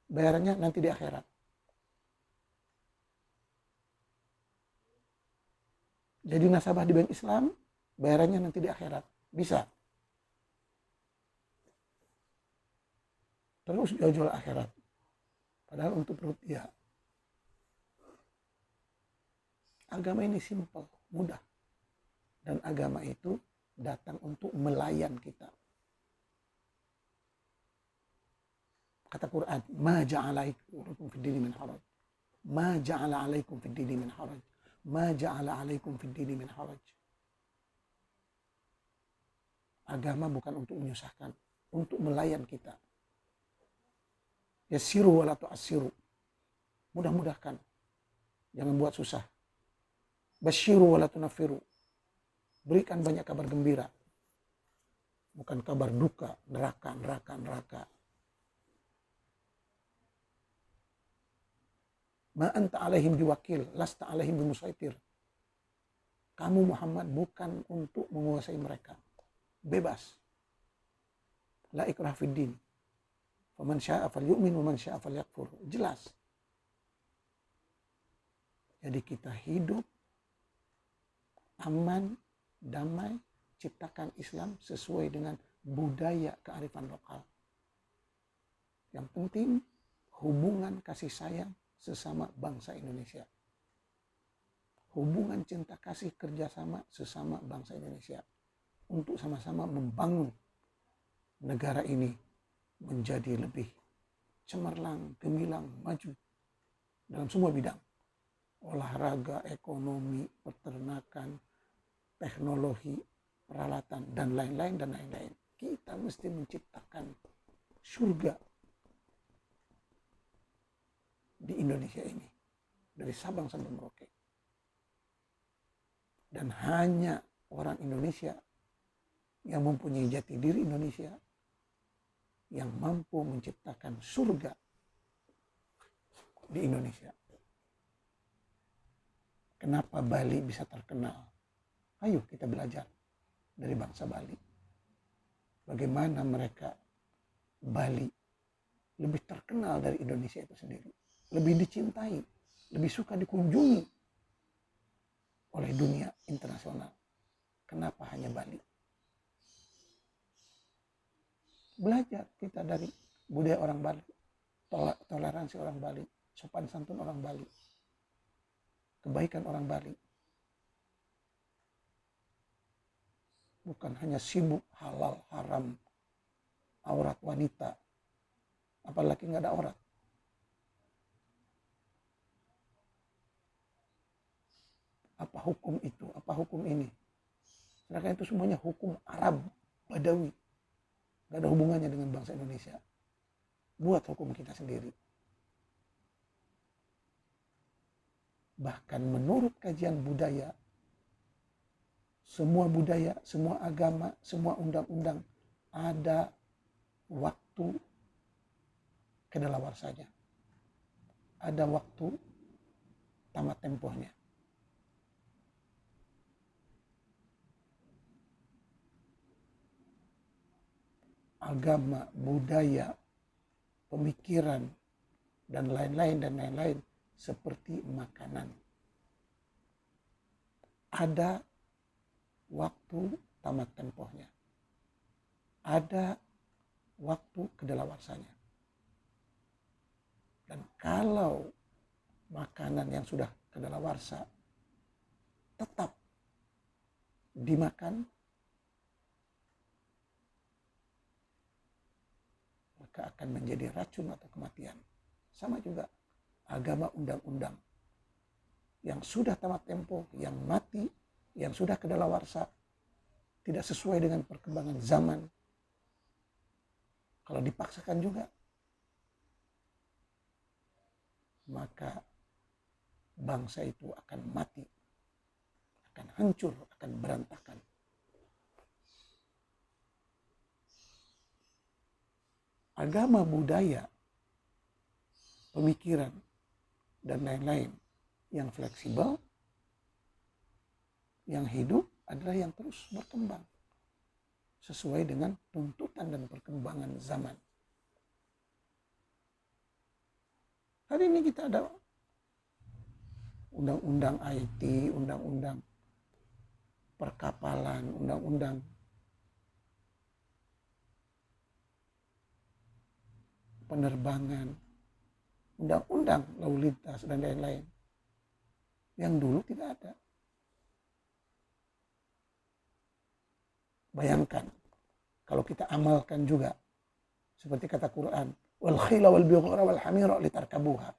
bayarannya nanti di akhirat. Jadi nasabah di bank Islam, bayarannya nanti di akhirat. Bisa. Terus jual-jual akhirat. Padahal untuk perut dia. Agama ini simpel, mudah. Dan agama itu datang untuk melayan kita. Kata Quran, ma ja'ala alaikum fid dini min haraj. Ma ja'ala alaikum fid dini min haraj. Ma ja'ala alaikum fid dini min haraj. Agama bukan untuk menyusahkan, untuk melayan kita. Yassiru wa la tu'assiru. Mudah-mudahkan. Jangan buat susah. Basyiru wa la tunaffiru. Berikan banyak kabar gembira. Bukan kabar duka, neraka, neraka, neraka. Ma anta alaihim biwakil, lasta alaihim bimusaitir. Kamu Muhammad bukan untuk menguasai mereka. Bebas. La ikrah fid din. Faman syaa falyu'min wa man syaa falyakfur. Jelas. Jadi kita hidup aman, damai, ciptakan Islam sesuai dengan budaya kearifan lokal. Yang penting hubungan kasih sayang sesama bangsa Indonesia. Hubungan cinta kasih kerjasama sesama bangsa Indonesia. Untuk sama-sama membangun negara ini menjadi lebih cemerlang, gemilang, maju dalam semua bidang. olahraga, ekonomi, peternakan, teknologi, peralatan, dan lain-lain, dan lain-lain. Kita mesti menciptakan surga di Indonesia ini, dari Sabang sampai Merauke. Dan hanya orang Indonesia yang mempunyai jati diri Indonesia yang mampu menciptakan surga di Indonesia. Kenapa Bali bisa terkenal? Ayo kita belajar dari bangsa Bali. Bagaimana mereka Bali lebih terkenal dari Indonesia itu sendiri. Lebih dicintai, lebih suka dikunjungi oleh dunia internasional. Kenapa hanya Bali? Belajar kita dari budaya orang Bali, toleransi orang Bali, sopan santun orang Bali, kebaikan orang Bali. Bukan hanya sibuk halal, haram, aurat wanita, apalagi nggak ada aurat. Apa hukum itu? Apa hukum ini? Sedangkan itu semuanya hukum Arab, Badawi. Gak ada hubungannya dengan bangsa Indonesia. Buat hukum kita sendiri. Bahkan menurut kajian budaya, semua budaya, semua agama, semua undang-undang ada waktu kedaluarsanya. Ada waktu tamat tempohnya. Agama, budaya, pemikiran, dan lain-lain seperti makanan. Ada waktu tamat tempohnya. Ada waktu kedaluarsanya. Dan kalau makanan yang sudah kedaluarsa tetap dimakan, maka akan menjadi racun atau kematian. Sama juga agama, undang-undang yang sudah tamat tempo, yang mati, yang sudah kedaluarsa, tidak sesuai dengan perkembangan zaman. Kalau dipaksakan juga, maka bangsa itu akan mati, akan hancur, akan berantakan. Agama, budaya, pemikiran, dan lain-lain yang fleksibel, yang hidup adalah yang terus berkembang sesuai dengan tuntutan dan perkembangan zaman. Hari ini kita ada undang-undang IT, undang-undang perkapalan, undang-undang penerbangan, undang-undang lalu lintas, dan lain-lain. Yang dulu tidak ada. Bayangkan, kalau kita amalkan juga, seperti kata Quran, wal khila wal bighara wal hamira litarkabuha.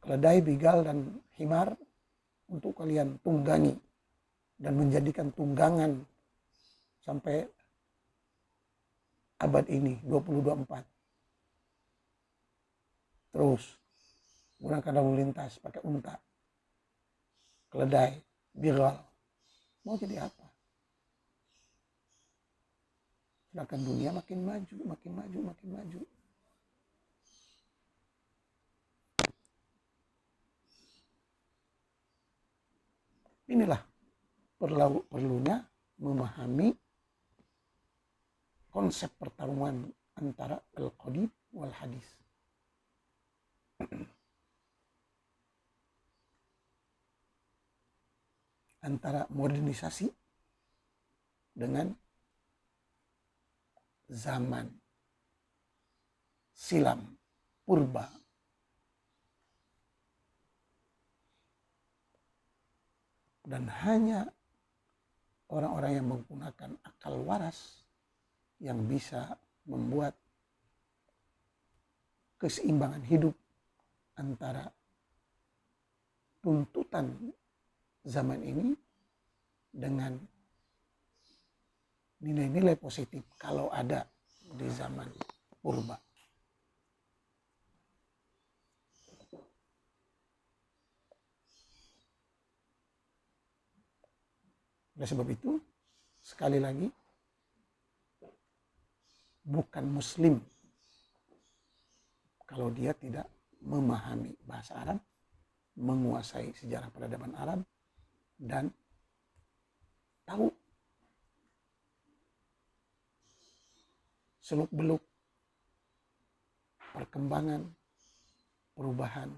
Keledai, bigal, dan himar untuk kalian tunggangi dan menjadikan tunggangan sampai abad ini 2024. Terus gunakan lalu lintas pakai unta, keledai, bigal. Mau jadi apa? Sedangkan dunia makin maju, makin maju, makin maju. Inilah perlunya memahami konsep pertarungan antara al-qadim wal hadis. Antara modernisasi dengan zaman silam, purba. Dan hanya orang-orang yang menggunakan akal waras yang bisa membuat keseimbangan hidup antara tuntutan zaman ini dengan nilai-nilai positif kalau ada di zaman purba. Oleh sebab itu, sekali lagi, bukan Muslim kalau dia tidak memahami bahasa Arab, menguasai sejarah peradaban Arab, dan tahu seluk-beluk perkembangan, perubahan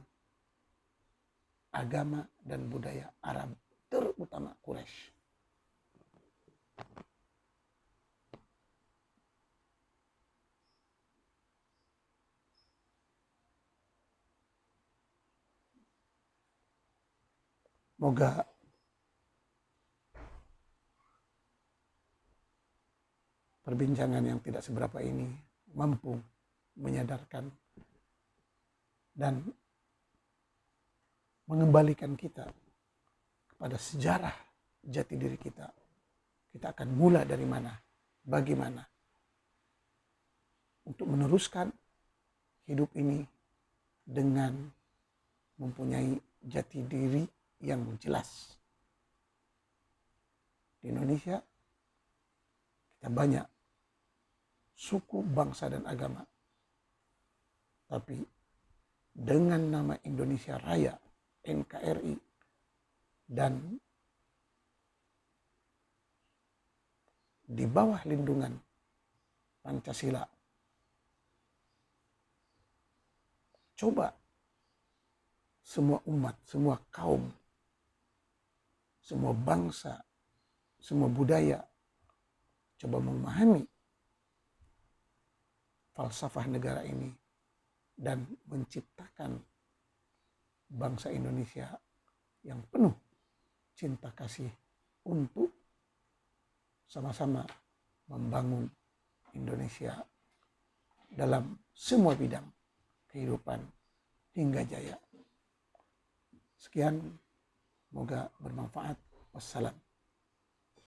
agama dan budaya Arab, terutama Quraisy. Moga perbincangan yang tidak seberapa ini mampu menyadarkan dan mengembalikan kita kepada sejarah jati diri kita. Kita akan mulai dari mana, bagaimana, untuk meneruskan hidup ini dengan mempunyai jati diri yang jelas. Di Indonesia kita banyak suku, bangsa, dan agama. Tapi dengan nama Indonesia Raya, NKRI, dan di bawah lindungan Pancasila, coba semua umat, semua kaum, semua bangsa, semua budaya coba memahami falsafah negara ini dan menciptakan bangsa Indonesia yang penuh cinta kasih untuk sama-sama membangun Indonesia dalam semua bidang kehidupan hingga jaya. Sekian, semoga bermanfaat. Wassalam.